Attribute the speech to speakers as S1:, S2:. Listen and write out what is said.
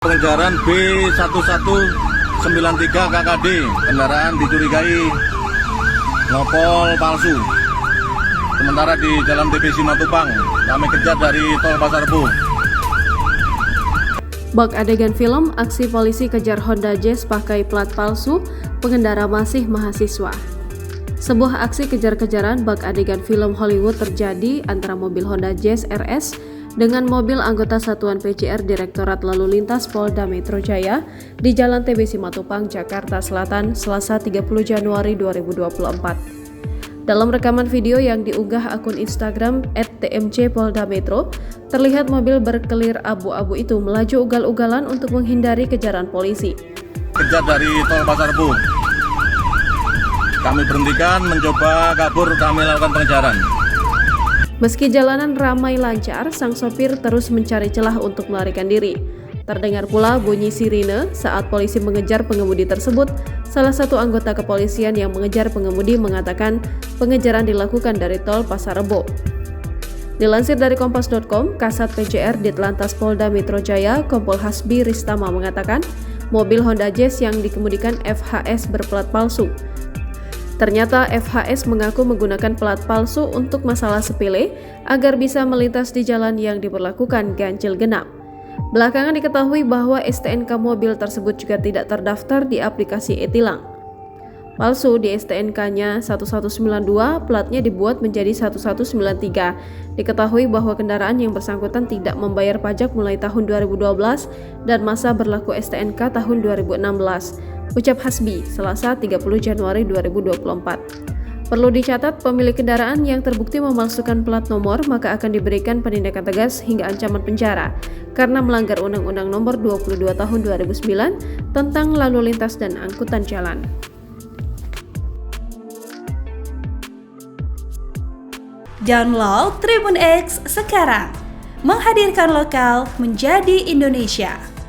S1: Pengejaran B1193 KKD, kendaraan dicurigai nopol palsu. Sementara di Jalan TB Simatupang, kami kejar dari tol Pasar Rebo.
S2: Bak adegan film, aksi polisi kejar Honda Jazz pakai plat palsu, pengendara masih mahasiswa. Sebuah aksi kejar-kejaran bak adegan film Hollywood terjadi antara mobil Honda Jazz RS dengan mobil anggota Satuan PCR Direktorat Lalu Lintas Polda Metro Jaya di Jalan TB Simatupang, Jakarta Selatan, Selasa 30 Januari 2024. Dalam rekaman video yang diunggah akun Instagram @tmc_polda metro, terlihat mobil berkelir abu-abu itu melaju ugal-ugalan untuk menghindari kejaran polisi.
S1: Kejar dari tol Pasar Rebo. Kami berhentikan, mencoba kabur, kami lakukan pengejaran.
S2: Meski jalanan ramai lancar, sang sopir terus mencari celah untuk melarikan diri. Terdengar pula bunyi sirine saat polisi mengejar pengemudi tersebut. Salah satu anggota kepolisian yang mengejar pengemudi mengatakan pengejaran dilakukan dari tol Pasar Rebo. Dilansir dari kompas.com, Kasat PCR Ditlantas Polda Metro Jaya, Kompol Hasbi Ristama mengatakan mobil Honda Jazz yang dikemudikan FHS berplat palsu. Ternyata FHS mengaku menggunakan plat palsu untuk masalah sepele agar bisa melintas di jalan yang diberlakukan ganjil genap. Belakangan diketahui bahwa STNK mobil tersebut juga tidak terdaftar di aplikasi e-tilang. Palsu di STNK-nya 1192, platnya dibuat menjadi 1193. Diketahui bahwa kendaraan yang bersangkutan tidak membayar pajak mulai tahun 2012 dan masa berlaku STNK tahun 2016. Ucap Hasbi, Selasa 30 Januari 2024. Perlu dicatat, pemilik kendaraan yang terbukti memalsukan plat nomor maka akan diberikan penindakan tegas hingga ancaman penjara karena melanggar Undang-Undang Nomor 22 Tahun 2009 tentang lalu lintas dan angkutan jalan.
S3: Download Tribun X sekarang, menghadirkan lokal menjadi Indonesia.